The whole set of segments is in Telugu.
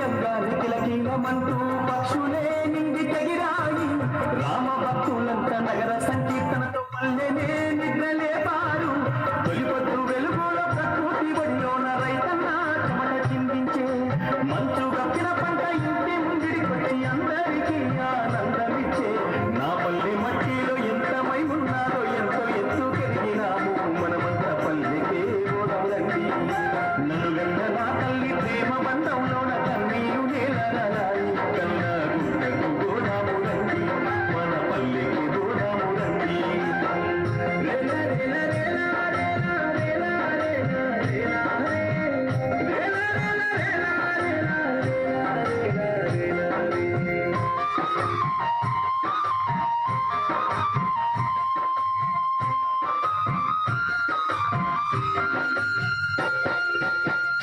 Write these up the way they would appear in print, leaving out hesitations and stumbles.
కిలంగాలి కిలకిలమంటూ పక్షులే నిండి తెగిరాయి రామ భక్తులంత నగర సంకీర్తనతో పల్లెనే నిద్రలేపారు తొలిపొద్దు వెలుగులో ప్రకృతి ఒడిలోన రైతన్న చెమట చిందించే మంచు గప్పిన పంట ఇంటి ముంగిడికొచ్చి అందరికీ ఆనందమిచ్చే నా పల్లె మట్టిలో ఎంత మైమున్నారో ఎంతో ఎత్తు పెరిగినాము మనమంత పల్లెకే గోదావరండి నలుగండ నా తల్లి ప్రేమ బంధంలోన కన్నీరు నేలరాయి కన్నా గుండెకు గోదామురండి మన పల్లెకి గోదామురండి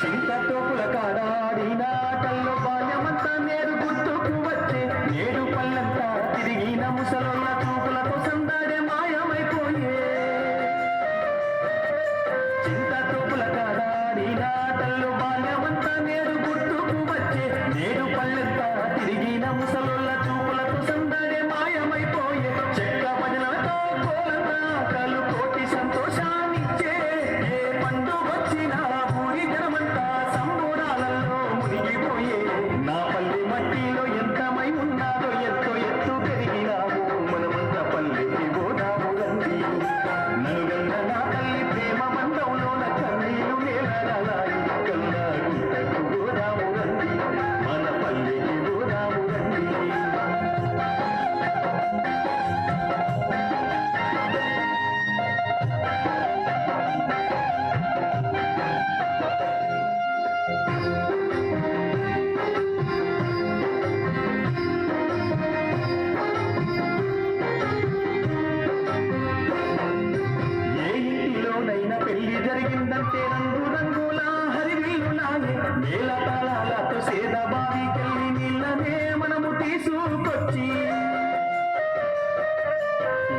చింతతోపుల కాడాడి నాటల్లో బాల్యమంతా నేడు గుర్తుకు వచ్చే నేడు పల్లంతా తిరిగిన ముసలున్న చూపులతో సందాడే మాయమైపోయే చింతతోపుల కాడాడి నాటల్లో బాల్యమంతా నేడు గుర్తుకు వచ్చే నేడు పల్లెంతా తిరిగిన ముసలున్న చూపులతో సందాడే మాయమైపోయే చెక్క భజనలతో కోలంతా కలు కోటి సంతోషాన్నిచ్చే ఏ పండుగ వచ్చినా ఊరి జనమంతా సంబూరాలలో మునిగిపోయే నా పల్లె మట్టిలో ఎంతమై ఉన్నారో ఎంతో ఎత్తు పెరిగినాము మనమంత పల్లెకి గోదాము రండి నలుగండ నా తల్లి ప్రేమ బంధంలోన కన్నీరు నేలరాయి కన్నా గుంటకు గోదాము రండి మన పల్లెకి గోదాము రండి ఏ ఇంటిలోనైనా పెళ్లి జరిగిందంటే రంగు రంగుల హరివిల్లులాగే మేళ తాళాలతో సేద బావికెళ్ళి నీళ్ళనే మనము తీసుకొచ్చి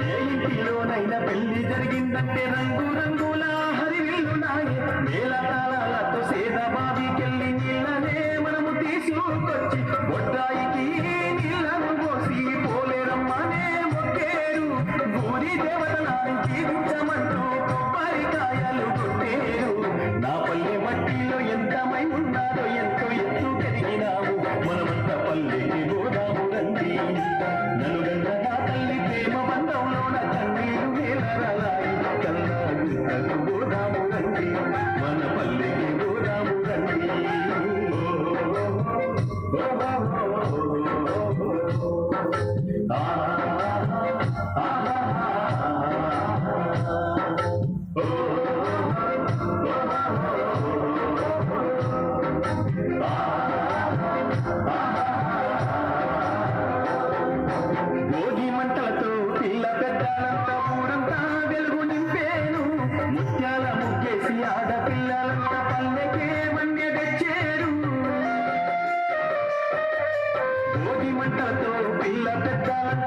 ఏ ఇంటిలోనైనా పెళ్లి జరిగిందంటే రంగు రంగుల హరివిల్లులాగే మేళ తాళాలతో సేద బావికెళ్ళి నీళ్ళనే మనము తీసుకొచ్చి బొడ్రాయికి నీళ్ళను పోసి పోలేరమ్మనే మొక్కేరు ఊరి దేవతలను జీవించమంటూ కొబ్బరికాయలు కొట్టేరు నా పల్లె మట్టిలో ఎంతమై ఉన్నారో ఎంతో ఎత్తు పెరిగినాము మనమంత పల్లెకి గోదాము రండి నలుగంట నా తల్లి ప్రేమ బంధంలోన కన్నీరు నేలరాయి కన్నా గుంటకు గోదాము రండి మన పల్లెకి గోదాము రండి భోగి మంటలతో పిల్ల పెద్దలంతా ఊరంతా వెలుగు నింపేను ముత్యాల ముగ్గేసి ఆడపిల్లలంతా పల్లెకే వన్య తెచ్చేరు భోగి మంటలతో పిల్ల పెద్దలంతా